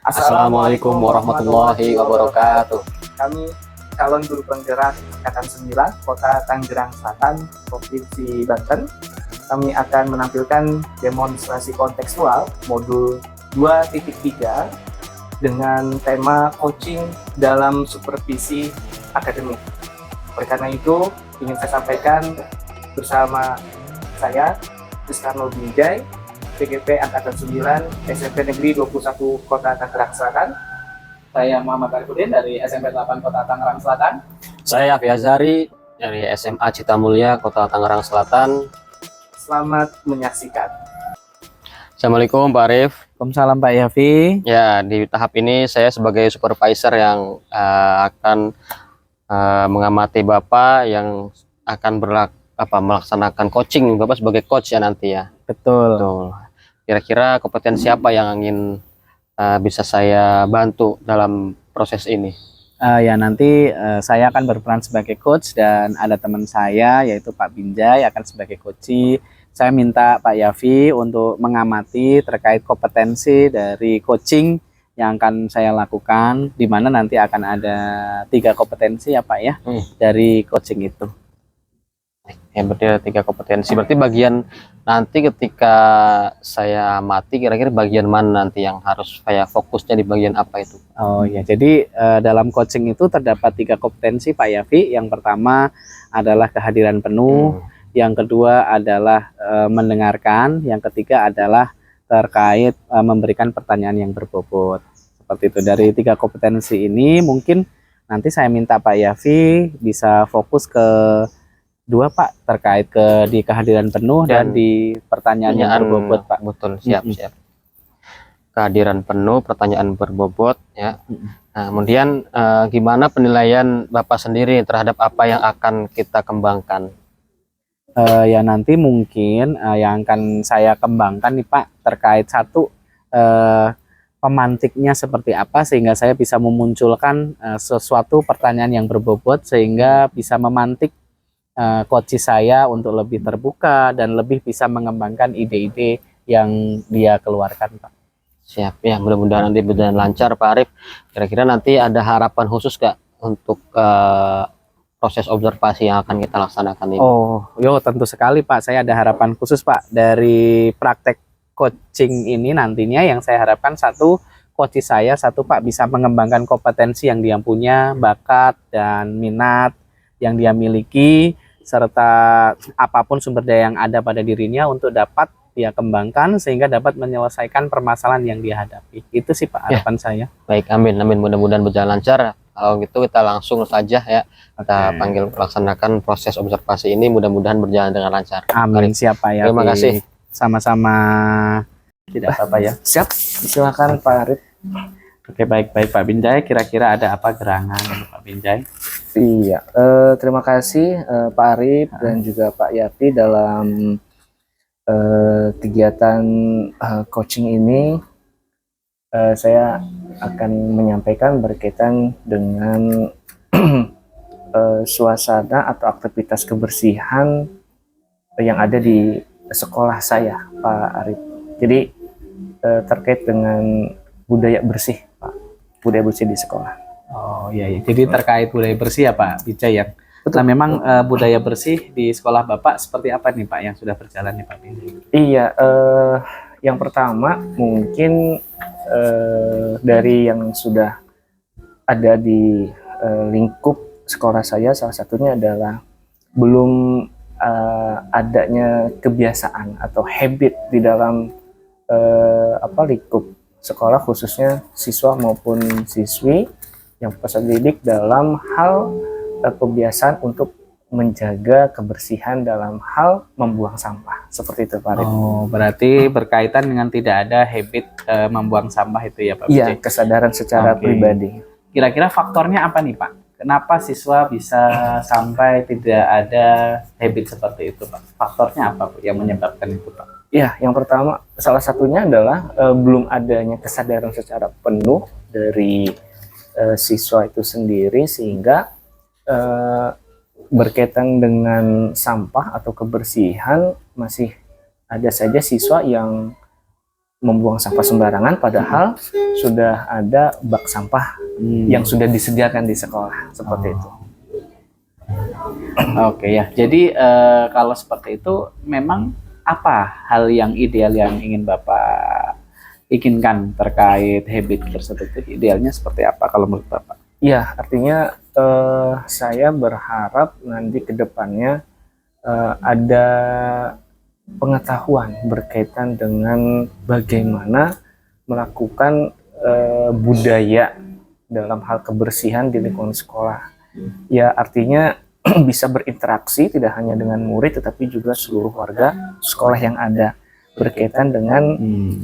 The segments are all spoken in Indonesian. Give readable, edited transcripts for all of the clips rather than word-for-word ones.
Assalamualaikum warahmatullahi wabarakatuh. Kami calon guru penggerak Angkatan 9 Kota Tangerang Selatan, Provinsi Banten. Kami akan menampilkan demonstrasi kontekstual modul 2.3 dengan tema coaching dalam supervisi akademik. Oleh karena itu, ingin saya sampaikan bersama saya, Rizkano Binjai, PGP Angkatan 9 SMP Negeri 21 Kota Tangerang Selatan. Saya Muhammad Arifudin dari SMP 8 Kota Tangerang Selatan. Saya Afi Azhari dari SMA Cita Mulia Kota Tangerang Selatan. Selamat menyaksikan. Assalamualaikum Pak Arif. Waalaikumsalam Pak Yafi. Ya, di tahap ini saya sebagai supervisor yang akan mengamati Bapak yang akan melaksanakan coaching. Bapak sebagai coach ya nanti ya. Betul. Kira-kira kompetensi apa yang ingin bisa saya bantu dalam proses ini? Ya nanti saya akan berperan sebagai coach dan ada teman saya yaitu Pak Binjai akan sebagai coach. Saya minta Pak Yafi untuk mengamati terkait kompetensi dari coaching yang akan saya lakukan, di mana nanti akan ada 3 kompetensi ya Pak ya dari coaching itu. Ya, berarti ada 3 kompetensi. Berarti bagian nanti ketika saya amati, kira-kira bagian mana nanti yang harus saya fokusnya di bagian apa itu? Oh ya, jadi dalam coaching itu terdapat 3 kompetensi Pak Yafi. Yang pertama adalah kehadiran penuh, yang kedua adalah mendengarkan, yang ketiga adalah terkait memberikan pertanyaan yang berbobot. Seperti itu. Dari 3 kompetensi ini mungkin nanti saya minta Pak Yafi bisa fokus ke 2 Pak, terkait di kehadiran penuh dan di pertanyaan yang berbobot Pak. Betul, siap. Kehadiran penuh, pertanyaan berbobot ya. Nah, kemudian gimana penilaian Bapak sendiri terhadap apa yang akan kita kembangkan? Ya nanti mungkin yang akan saya kembangkan nih Pak, terkait satu pemantiknya seperti apa sehingga saya bisa memunculkan sesuatu pertanyaan yang berbobot sehingga bisa memantik coach saya untuk lebih terbuka dan lebih bisa mengembangkan ide-ide yang dia keluarkan Pak. Siap ya, mudah-mudahan nanti berjalan lancar Pak Arif. Kira-kira nanti ada harapan khusus gak untuk proses observasi yang akan kita laksanakan ini? Oh, tentu sekali Pak. Saya ada harapan khusus Pak dari praktek coaching ini nantinya. Yang saya harapkan satu, coach saya satu Pak bisa mengembangkan kompetensi yang dia punya, bakat dan minat yang dia miliki, serta apapun sumber daya yang ada pada dirinya untuk dapat dia kembangkan sehingga dapat menyelesaikan permasalahan yang dia hadapi. Itu sih Pak harapan saya. Baik, amin. Mudah-mudahan berjalan lancar. Kalau gitu kita langsung saja ya kita panggil melaksanakan proses observasi ini, mudah-mudahan berjalan dengan lancar. Amin. Siap Pak ya. Terima kasih. Sama-sama. Tidak apa-apa ya. Siap, silakan Pak Arif. Oke, baik-baik Pak Binjai. Kira-kira ada apa gerangan Pak Binjai? Iya, terima kasih Pak Arif dan juga Pak Yafi dalam kegiatan coaching ini. Saya akan menyampaikan berkaitan dengan suasana atau aktivitas kebersihan yang ada di sekolah saya, Pak Arif. Jadi terkait dengan budaya bersih, Pak, budaya bersih di sekolah. Oh iya, jadi terkait budaya bersih ya Pak Binjai ya. Nah memang budaya bersih di sekolah Bapak seperti apa nih Pak yang sudah berjalan nih Pak Binjai? Iya, yang pertama mungkin dari yang sudah ada di lingkup sekolah saya, salah satunya adalah belum adanya kebiasaan atau habit di dalam lingkup sekolah, khususnya siswa maupun siswi yang peserta didik dalam hal kebiasaan untuk menjaga kebersihan dalam hal membuang sampah, seperti itu Pak Arif. Oh, berarti berkaitan dengan tidak ada habit membuang sampah itu ya Pak Binjai? Iya, kesadaran secara pribadi. Kira-kira faktornya apa nih Pak? Kenapa siswa bisa sampai tidak ada habit seperti itu Pak? Faktornya apa yang menyebabkan itu Pak? Ya, yang pertama salah satunya adalah belum adanya kesadaran secara penuh dari siswa itu sendiri, sehingga berkaitan dengan sampah atau kebersihan masih ada saja siswa yang membuang sampah sembarangan, padahal sudah ada bak sampah yang sudah disediakan di sekolah seperti itu. Oke ya. Jadi kalau seperti itu, memang apa hal yang ideal yang ingin Bapak inginkan terkait habit tersebut? Idealnya seperti apa kalau menurut Bapak? Iya, artinya saya berharap nanti ke depannya ada pengetahuan berkaitan dengan bagaimana melakukan budaya dalam hal kebersihan di lingkungan sekolah. Ya, artinya bisa berinteraksi tidak hanya dengan murid tetapi juga seluruh warga sekolah yang ada, berkaitan dengan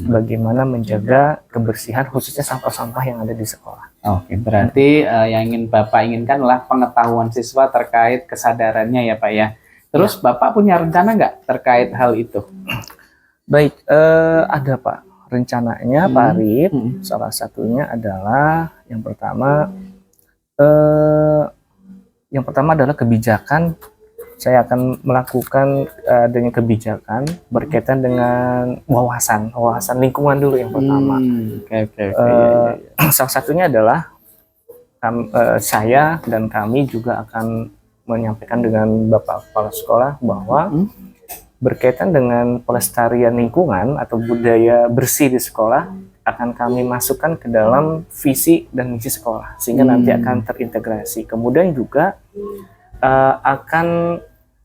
bagaimana menjaga kebersihan khususnya sampah-sampah yang ada di sekolah. Oke, berarti yang ingin Bapak inginkan adalah pengetahuan siswa terkait kesadarannya ya Pak ya. Terus Bapak punya rencana nggak terkait hal itu? Baik, ada Pak. Rencananya Pak Arif, salah satunya adalah yang pertama adalah kebijakan. Saya akan melakukan adanya kebijakan berkaitan dengan wawasan lingkungan dulu yang pertama. Salah satunya adalah saya dan kami juga akan menyampaikan dengan Bapak Kepala Sekolah bahwa berkaitan dengan pelestarian lingkungan atau budaya bersih di sekolah akan kami masukkan ke dalam visi dan misi sekolah sehingga nanti akan terintegrasi. Kemudian juga akan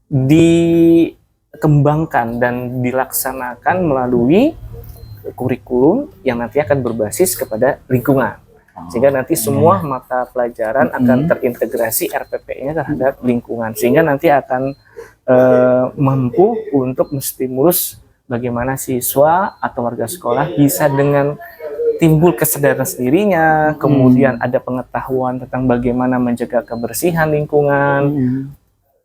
dikembangkan dan dilaksanakan melalui kurikulum yang nanti akan berbasis kepada lingkungan. Sehingga nanti semua mata pelajaran akan terintegrasi RPP-nya terhadap lingkungan. Sehingga nanti akan mampu untuk menstimulus bagaimana siswa atau warga sekolah bisa dengan timbul kesadaran sendirinya, kemudian ada pengetahuan tentang bagaimana menjaga kebersihan lingkungan,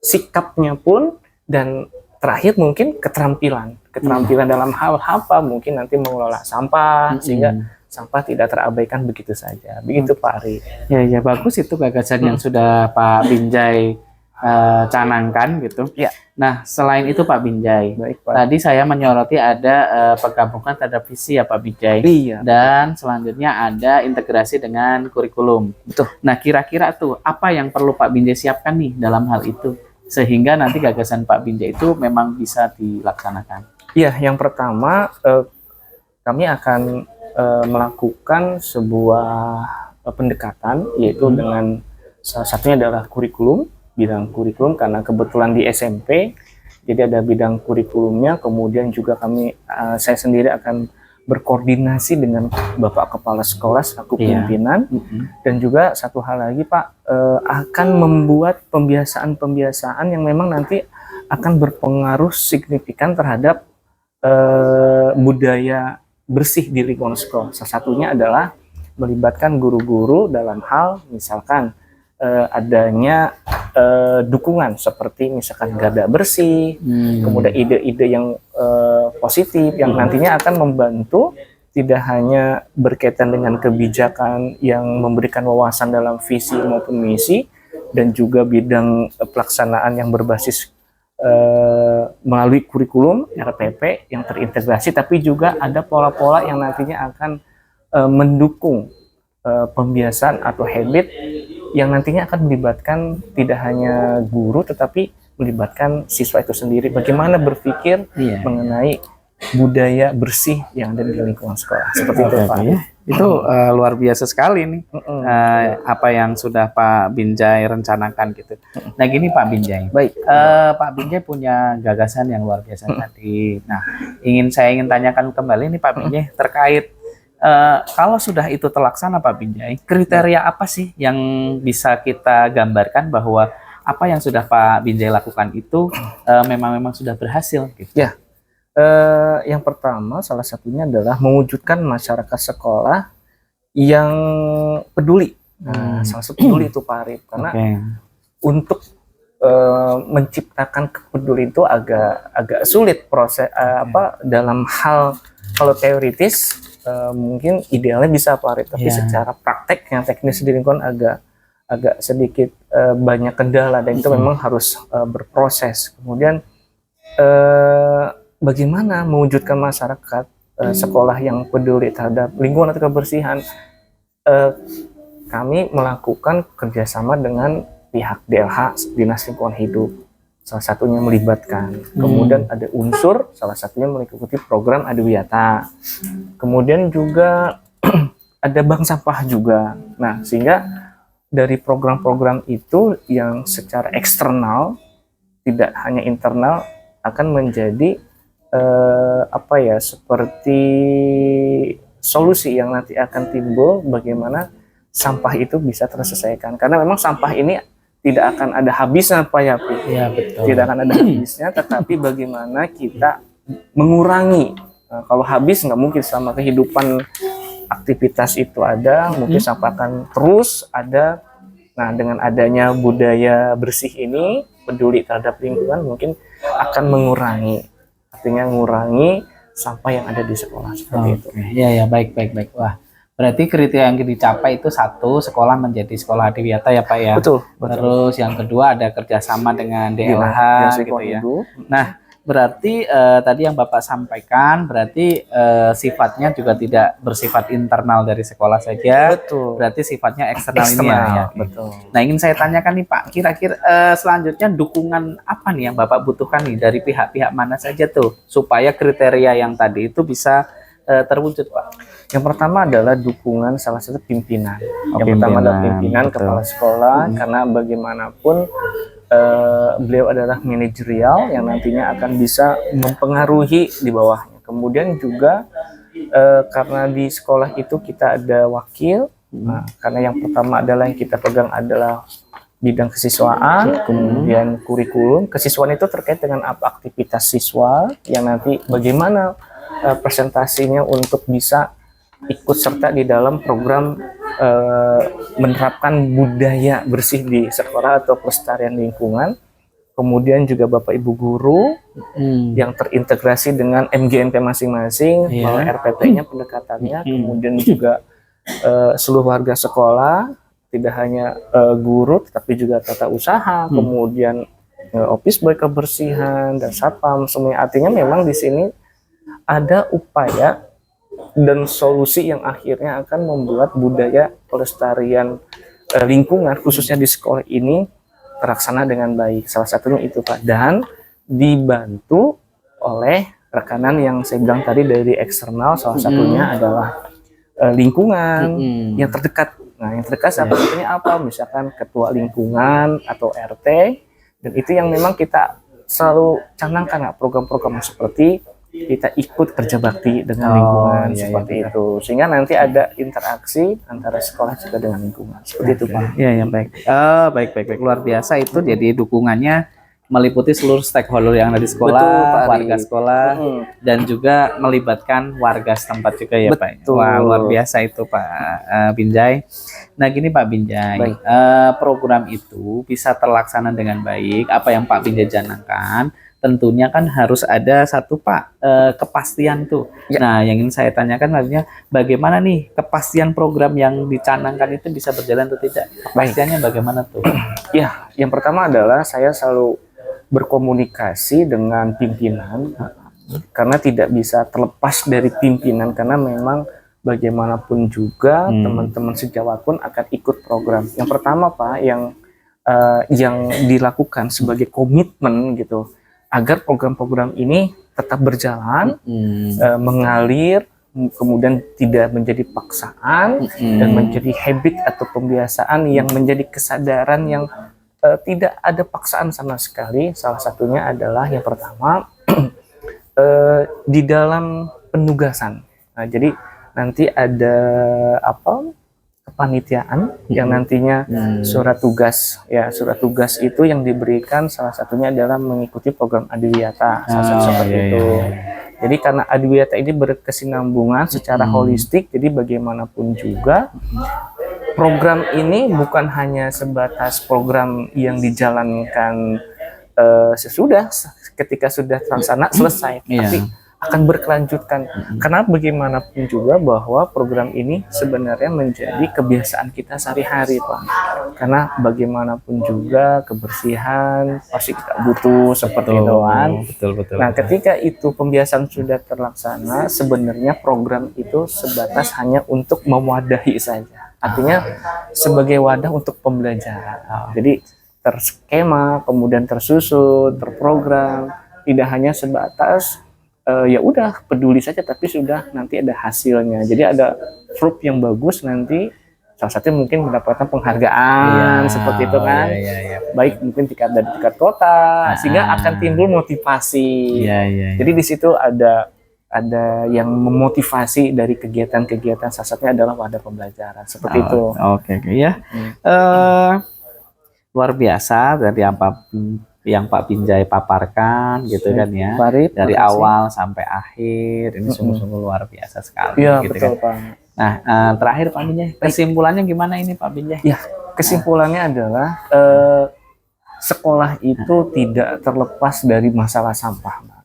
sikapnya pun, dan terakhir mungkin keterampilan dalam hal apa, mungkin nanti mengelola sampah sehingga sampah tidak terabaikan begitu saja. Begitu Pak Ari. Ya bagus, itu gagasan yang sudah Pak Binjai canangkan gitu. Ya. Nah, selain itu Pak Binjai, Baik, Pak. tadi saya menyoroti ada penggabungan terhadap visi ya Pak Binjai. Iya. Dan selanjutnya ada integrasi dengan kurikulum. Betul. Nah, kira-kira tuh apa yang perlu Pak Binjai siapkan nih dalam hal itu sehingga nanti gagasan Pak Binjai itu memang bisa dilaksanakan? Iya, yang pertama kami akan melakukan sebuah pendekatan, yaitu dengan salah satunya adalah bidang kurikulum, karena kebetulan di SMP jadi ada bidang kurikulumnya. Kemudian juga saya sendiri akan berkoordinasi dengan Bapak Kepala Sekolah selaku pimpinan. Dan juga satu hal lagi Pak, akan membuat pembiasaan yang memang nanti akan berpengaruh signifikan terhadap budaya bersih di lingkungan sekolah. Salah satunya adalah melibatkan guru-guru dalam hal misalkan adanya dukungan seperti misalkan garda bersih, kemudian ide-ide yang positif yang nantinya akan membantu tidak hanya berkaitan dengan kebijakan yang memberikan wawasan dalam visi maupun misi, dan juga bidang pelaksanaan yang berbasis melalui kurikulum RPP yang terintegrasi, tapi juga ada pola-pola yang nantinya akan mendukung pembiasaan atau habit yang nantinya akan melibatkan tidak hanya guru tetapi melibatkan siswa itu sendiri, bagaimana berpikir mengenai budaya bersih yang ada di lingkungan sekolah. Seperti itu Pak. Itu luar biasa sekali nih apa yang sudah Pak Binjai rencanakan gitu. Nah gini Pak Binjai, Baik. Pak Binjai punya gagasan yang luar biasa tadi. Nah saya ingin tanyakan kembali nih Pak Binjai terkait kalau sudah itu terlaksana Pak Binjai, kriteria apa sih yang bisa kita gambarkan bahwa apa yang sudah Pak Binjai lakukan itu memang sudah berhasil gitu? Ya. Yang pertama salah satunya adalah mewujudkan masyarakat sekolah yang peduli. Nah, salah satu peduli itu Pak Arif, karena untuk menciptakan kepedulian itu agak sulit proses dalam hal kalau teoritis mungkin idealnya bisa Pak Arif, tapi secara praktek yang teknis di lingkungan agak sedikit banyak kendala, dan itu memang harus berproses. Kemudian bagaimana mewujudkan masyarakat sekolah yang peduli terhadap lingkungan atau kebersihan, kami melakukan kerjasama dengan pihak DLH, Dinas Lingkungan Hidup. Salah satunya melibatkan. Kemudian ada unsur, salah satunya mengikuti program Adiwiyata. Kemudian juga ada bank sampah juga. Nah, sehingga dari program-program itu yang secara eksternal, tidak hanya internal, akan menjadi seperti solusi yang nanti akan timbul bagaimana sampah itu bisa terselesaikan. Karena memang sampah ini tidak akan ada habisnya Pak Yapi. Ya, betul. Tidak akan ada habisnya, tetapi bagaimana kita mengurangi. Nah, kalau habis nggak mungkin selama kehidupan aktivitas itu ada, mungkin sampah akan terus ada. Nah, dengan adanya budaya bersih ini, peduli terhadap lingkungan, mungkin akan mengurangi. Artinya mengurangi sampah yang ada di sekolah seperti itu. Ya, baik. Wah, berarti kriteria yang dicapai itu satu, sekolah menjadi sekolah Adiwiyata ya Pak ya. Betul. Terus yang kedua ada kerjasama dengan DLH gitu ya. Nah, berarti tadi yang Bapak sampaikan berarti sifatnya juga tidak bersifat internal dari sekolah saja. Betul. Berarti sifatnya eksternal ini ya. Betul. Nah, ingin saya tanyakan nih Pak, kira-kira selanjutnya dukungan apa nih yang Bapak butuhkan nih dari pihak-pihak mana saja tuh supaya kriteria yang tadi itu bisa terwujud Pak? Yang pertama adalah dukungan salah satu pimpinan. Yang pertama adalah pimpinan, betul. kepala sekolah, karena bagaimanapun beliau adalah manajerial yang nantinya akan bisa mempengaruhi di bawahnya. Kemudian juga karena di sekolah itu kita ada wakil, nah, karena yang pertama adalah yang kita pegang adalah bidang kesiswaan, kemudian kurikulum. Kesiswaan itu terkait dengan apa aktivitas siswa yang nanti bagaimana presentasinya untuk bisa ikut serta di dalam program menerapkan budaya bersih di sekolah atau pelestarian lingkungan. Kemudian juga Bapak Ibu guru yang terintegrasi dengan MGMP masing-masing, melalui RPP-nya pendekatannya, kemudian juga seluruh warga sekolah, tidak hanya guru tetapi juga tata usaha, kemudian office boy kebersihan dan satpam semuanya. Artinya memang di sini ada upaya dan solusi yang akhirnya akan membuat budaya pelestarian lingkungan khususnya di sekolah ini terlaksana dengan baik. Salah satunya itu Pak, dan dibantu oleh rekanan yang saya bilang tadi dari eksternal, salah satunya adalah lingkungan yang terdekat. Nah, yang terdekat salah satunya apa? Misalkan ketua lingkungan atau RT, dan itu yang memang kita selalu canangkan program-program seperti kita ikut kerja bakti dengan lingkungan seperti itu, sehingga nanti ada interaksi antara sekolah juga dengan lingkungan seperti itu Pak. Iya, baik. Baik, luar biasa itu. Jadi dukungannya meliputi seluruh stakeholder yang ada di sekolah, Betul, warga sekolah, dan juga melibatkan warga setempat juga ya Pak. Wah, luar biasa itu Pak Binjai. Nah gini Pak Binjai, program itu bisa terlaksana dengan baik. Apa yang Pak Binjai canangkan, tentunya kan harus ada satu Pak kepastian tuh. Nah, yang ingin saya tanyakan artinya bagaimana nih kepastian program yang dicanangkan itu bisa berjalan atau tidak? Kepastiannya bagaimana tuh? Ya, yang pertama adalah saya selalu berkomunikasi dengan pimpinan, karena tidak bisa terlepas dari pimpinan, karena memang bagaimanapun juga teman-teman sejawat pun akan ikut program. Yang pertama Pak, yang dilakukan sebagai komitmen gitu, agar program-program ini tetap berjalan, mengalir, kemudian tidak menjadi paksaan, dan menjadi habit atau pembiasaan yang menjadi kesadaran yang tidak ada paksaan sama sekali. Salah satunya adalah yang pertama di dalam penugasan. Nah, jadi nanti ada kepanitiaan yang nantinya surat tugas itu yang diberikan, salah satunya adalah mengikuti program Adiwiyata seperti itu. Jadi karena Adiwiyata ini berkesinambungan secara holistik, jadi bagaimanapun juga program ini bukan hanya sebatas program yang dijalankan sesudah ketika sudah terlaksana selesai, tapi akan berkelanjutan. Karena bagaimanapun juga bahwa program ini sebenarnya menjadi kebiasaan kita sehari-hari, Pak. Karena bagaimanapun juga kebersihan pasti kita butuh seperti itu kan. Betul. Nah, ketika itu pembiasaan sudah terlaksana, sebenarnya program itu sebatas hanya untuk mewadahi saja. Artinya sebagai wadah untuk pembelajaran. Jadi terskema, kemudian tersusun, terprogram, tidak hanya sebatas ya udah peduli saja, tapi sudah nanti ada hasilnya. Jadi ada fruit yang bagus nanti, salah satunya mungkin mendapatkan penghargaan seperti itu kan. Baik mungkin dari tingkat kota, sehingga akan timbul motivasi. Jadi di situ ada yang memotivasi dari kegiatan-kegiatan, salah satunya adalah wadah pembelajaran seperti itu. Oke ya. Luar biasa dari apa yang Pak Binjai paparkan gitu kan ya, Farid, dari makasih. awal sampai akhir ini sungguh-sungguh luar biasa sekali Iya, gitu betul, kan. Pak. Nah, terakhir Pak Binjai, kesimpulannya gimana ini Pak Binjai? Ya, kesimpulannya adalah sekolah itu tidak terlepas dari masalah sampah, Pak.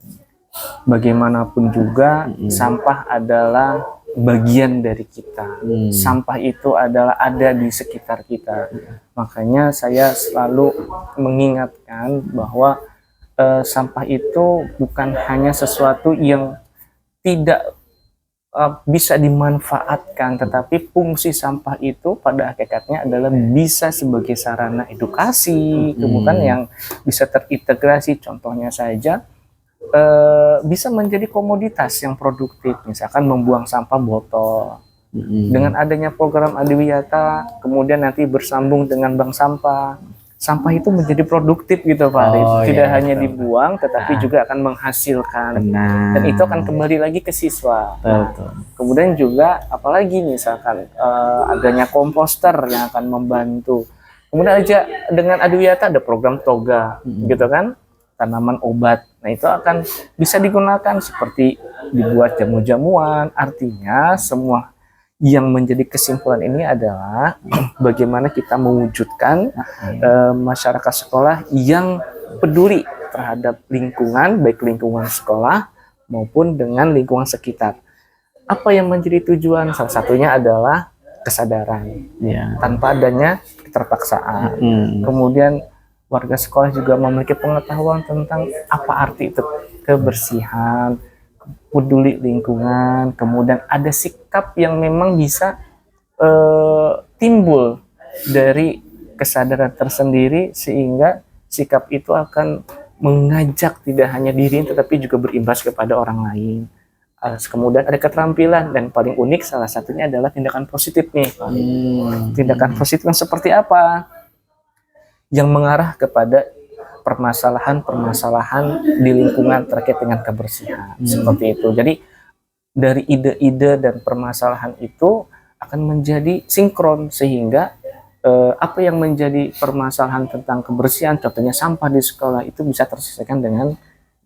Bagaimanapun juga sampah adalah bagian dari kita. Sampah itu adalah ada di sekitar kita. Makanya saya selalu mengingatkan bahwa sampah itu bukan hanya sesuatu yang tidak bisa dimanfaatkan, tetapi fungsi sampah itu pada hakikatnya adalah bisa sebagai sarana edukasi, kemudian yang bisa terintegrasi. Contohnya saja bisa menjadi komoditas yang produktif, misalkan membuang sampah botol. Dengan adanya program Adiwiyata, kemudian nanti bersambung dengan bank sampah, sampah itu menjadi produktif gitu Pak Arif. Tidak hanya dibuang, tetapi juga akan menghasilkan. Dan itu akan kembali lagi ke siswa. Kemudian juga apalagi misalkan adanya komposter yang akan membantu. Kemudian aja dengan Adiwiyata ada program toga, gitu kan, tanaman obat. Nah itu akan bisa digunakan seperti dibuat jamu-jamuan. Artinya semua yang menjadi kesimpulan ini adalah bagaimana kita mewujudkan masyarakat sekolah yang peduli terhadap lingkungan, baik lingkungan sekolah maupun dengan lingkungan sekitar. Apa yang menjadi tujuan? Salah satunya adalah kesadaran, tanpa adanya keterpaksaan. Kemudian warga sekolah juga memiliki pengetahuan tentang apa arti itu kebersihan, peduli lingkungan, kemudian ada sikap yang memang bisa timbul dari kesadaran tersendiri, sehingga sikap itu akan mengajak tidak hanya diri tetapi juga berimbas kepada orang lain. Kemudian ada keterampilan, dan paling unik salah satunya adalah tindakan positif nih. Tindakan positif yang seperti apa? Yang mengarah kepada permasalahan-permasalahan di lingkungan terkait dengan kebersihan. Seperti itu. Jadi dari ide-ide dan permasalahan itu akan menjadi sinkron, sehingga apa yang menjadi permasalahan tentang kebersihan, contohnya sampah di sekolah, itu bisa terselesaikan dengan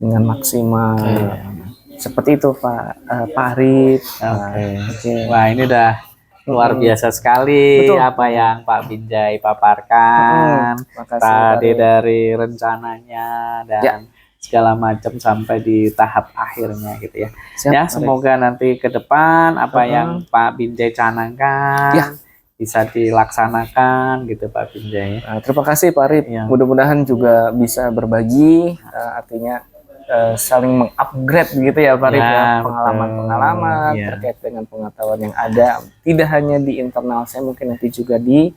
maksimal. Seperti itu Pak Arif. Wah, ini udah luar biasa sekali. Betul. Apa yang Pak Binjai paparkan tadi dari rencananya dan segala macam sampai di tahap akhirnya gitu ya. Ya, semoga nanti ke depan apa yang Pak Binjai canangkan bisa dilaksanakan gitu Pak Binjai. Terima kasih Pak Arif. Mudah-mudahan juga bisa berbagi, artinya saling mengupgrade gitu ya Pak Arif, pengalaman-pengalaman terkait dengan pengetahuan yang ada, tidak hanya di internal saya, mungkin nanti juga di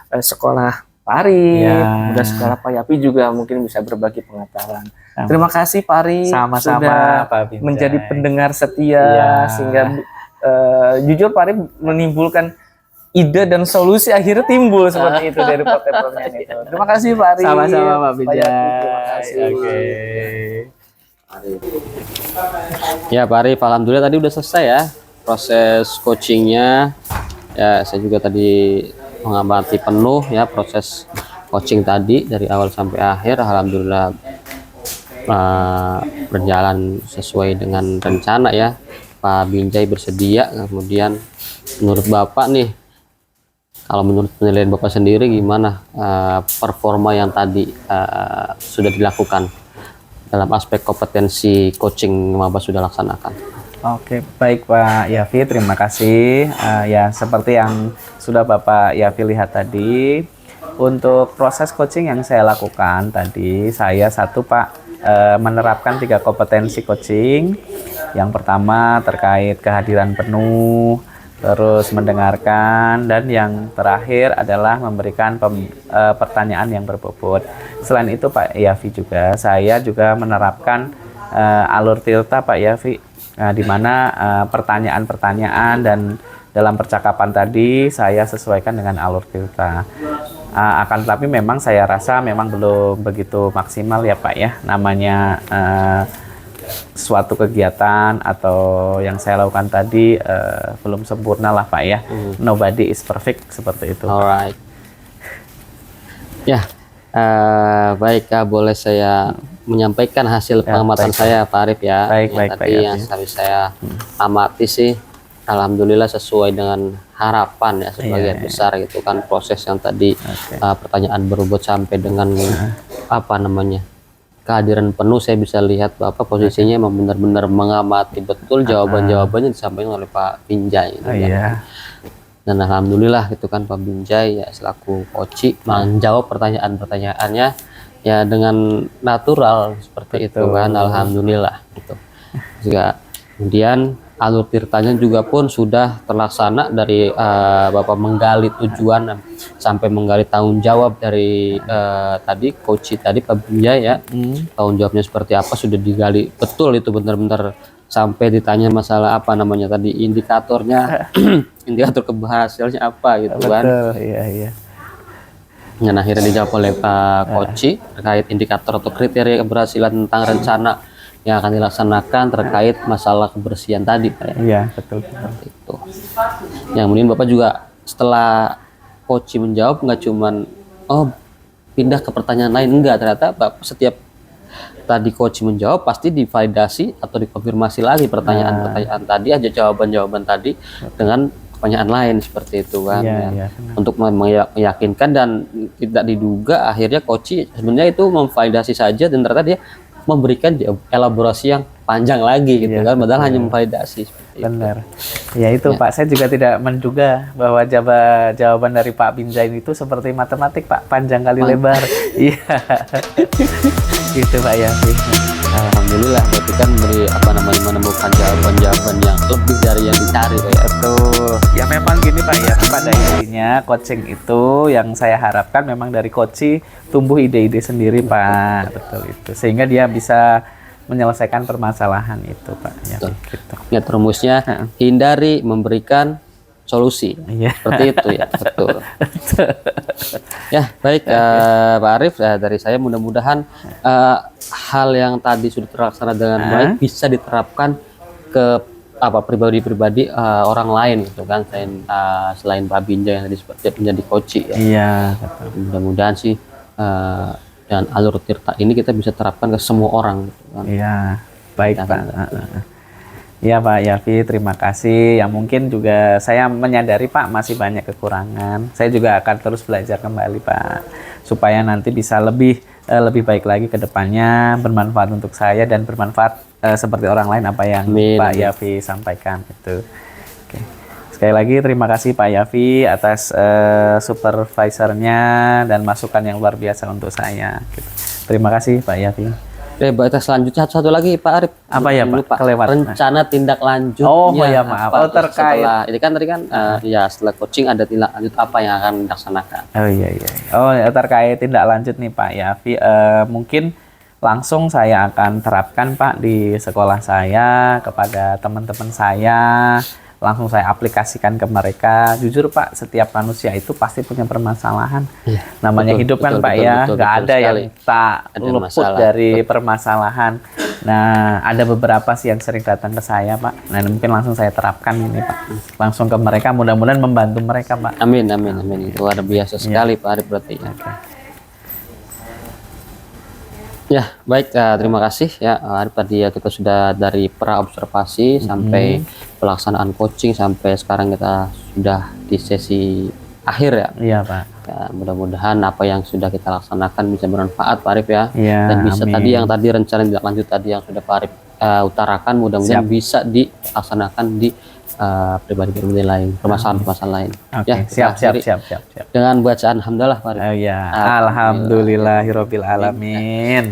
sekolah Pak Arif, dan sekolah Pak Yapi juga mungkin bisa berbagi pengetahuan. Terima kasih Pak Arif, sudah Pak Binjai menjadi pendengar setia, sehingga jujur Pak Arif menimbulkan ide dan solusi akhirnya timbul seperti itu dari pertemuan itu. Terima kasih Pak Arif. Sama-sama Pak Binjai. Terima kasih. Ya Pak Arif, alhamdulillah tadi udah selesai ya proses coachingnya. Ya saya juga tadi mengamati penuh ya proses coaching tadi dari awal sampai akhir. Alhamdulillah berjalan sesuai dengan rencana ya. Pak Binjai bersedia. Kemudian menurut Bapak nih, kalau menurut penilaian Bapak sendiri gimana performa yang tadi sudah dilakukan dalam aspek kompetensi coaching yang Bapak sudah laksanakan. Oke, baik Pak Yafi, terima kasih. Ya, seperti yang sudah Bapak Yafi lihat tadi, untuk proses coaching yang saya lakukan tadi, saya menerapkan 3 kompetensi coaching. Yang pertama terkait kehadiran penuh, terus mendengarkan, dan yang terakhir adalah memberikan pertanyaan yang berbobot. Selain itu Pak Yafi juga, saya juga menerapkan alur Tirta Pak Yafi, di mana pertanyaan-pertanyaan dan dalam percakapan tadi saya sesuaikan dengan alur Tirta. Akan tetapi memang saya rasa memang belum begitu maksimal ya Pak ya, namanya suatu kegiatan atau yang saya lakukan tadi belum sempurna lah Pak ya. Nobody is perfect, seperti itu. Alright. Ya, baik, boleh saya menyampaikan hasil pengamatan baik, saya Pak Arif ya. Baik, Ya, baik, tadi Pak yang Yafi. tadi saya amati sih, alhamdulillah sesuai dengan harapan ya, sebagian Iya. besar gitu kan, proses yang tadi pertanyaan berbobot sampai dengan apa namanya, kehadiran penuh. Saya bisa lihat Bapak posisinya memang benar-benar mengamati betul jawaban-jawabannya disampaikan oleh Pak Binjai gitu kan. Iya. Dan alhamdulillah gitu kan, Pak Binjai ya selaku coach menjawab pertanyaan-pertanyaannya ya dengan natural seperti itu kan, alhamdulillah gitu. Juga kemudian alur Tirtanya juga pun sudah terlaksana dari Bapak menggali tujuan sampai menggali tanggung jawab dari tadi coach tadi Pak Binjai ya. Tanggung jawabnya seperti apa sudah digali betul, itu benar-benar sampai ditanya masalah apa namanya tadi, indikatornya indikator keberhasilannya apa gitu kan. Betul, iya. Dan akhirnya dijawab oleh Pak Koci terkait indikator atau kriteria keberhasilan tentang rencana yang akan dilaksanakan terkait masalah kebersihan tadi Pak ya. Iya, betul. Seperti itu. Yang kemudian Bapak juga setelah Koci menjawab nggak cuman pindah ke pertanyaan lain, enggak, ternyata Bapak setiap tadi Koci menjawab pasti divalidasi atau dikonfirmasi lagi pertanyaan-pertanyaan tadi aja, jawaban-jawaban tadi dengan pertanyaan lain seperti itu kan. Iya, Untuk meyakinkan dan tidak diduga akhirnya Koci sebenarnya itu memvalidasi saja, dan ternyata dia memberikan elaborasi yang panjang lagi gitu kan, padahal hanya memvalidasi seperti itu. Benar. Ya itu Pak, saya juga tidak menduga bahwa jawaban dari Pak Binjai itu seperti matematik Pak, panjang kali lebar. Iya. Gitu Pak Yafi. Alhamdulillah, berarti kan menemukan jawaban-jawaban yang lebih dari yang dicari Pak ya. Betul. Ya memang gini Pak ya, pada intinya coaching itu yang saya harapkan memang dari coach tumbuh ide-ide sendiri Pak. Betul itu. Sehingga dia bisa menyelesaikan permasalahan itu Pak. Ya, gitu. Ya, rumusnya hindari memberikan solusi. Iya. Seperti itu ya, betul. Ya, baik Pak Arif, dari saya mudah-mudahan hal yang tadi sudah terlaksana dengan baik bisa diterapkan ke pribadi-pribadi orang lain gitu kan, selain Pak Binjai yang tadi seperti menjadi coach ya. Iya, betul. Mudah-mudahan sih dan alur Tirta ini kita bisa terapkan ke semua orang gitu kan. Iya, baik Pak. Iya Pak Yafi, terima kasih. Yang mungkin juga saya menyadari Pak masih banyak kekurangan. Saya juga akan terus belajar kembali Pak, supaya nanti bisa lebih baik lagi ke depannya, bermanfaat untuk saya dan bermanfaat seperti orang lain apa yang Pak Yafi sampaikan itu. Oke. Sekali lagi terima kasih Pak Yafi atas supervisornya dan masukan yang luar biasa untuk saya. Gitu. Terima kasih Pak Yafi. Oke, batas selanjutnya satu lagi Pak Arif. Apa ya Pak? Kelewat. Rencana tindak lanjutnya. Oh ya maaf. Apa, Terkait. ini kan tadi kan ya setelah coaching ada tindak lanjut apa yang akan dilaksanakan. Oh iya. Oh ya, terkait tindak lanjut nih Pak Yafi, mungkin langsung saya akan terapkan Pak di sekolah saya kepada teman-teman saya. Langsung saya aplikasikan ke mereka. Jujur Pak, setiap manusia itu pasti punya permasalahan. Ya, namanya hidup kan Pak ya, nggak ada yang tak luput dari permasalahan. Nah, ada beberapa sih yang sering datang ke saya Pak. Nah, mungkin langsung saya terapkan ini Pak. Langsung ke mereka, mudah-mudahan membantu mereka Pak. Amin. Itu luar biasa sekali Pak Arif berarti ya. Ya, baik, terima kasih ya Arif. Tadi ya kita sudah dari pra observasi sampai pelaksanaan coaching sampai sekarang kita sudah di sesi akhir ya. Iya Pak. Ya, mudah-mudahan apa yang sudah kita laksanakan bisa bermanfaat Pak Arif ya. Ya, Dan bisa amin. tadi yang tadi rencana tidak lanjut tadi yang sudah Pak Arif utarakan, mudah-mudahan Siap. bisa dilaksanakan di pribadi-pribadi lain, permasalahan-permasalahan lain. Oke, Ya, kita siap. akhiri dengan bacaan hamdalah Pak Arif. Oh ya, Alhamdulillah. alhamdulillahirobbil alamin.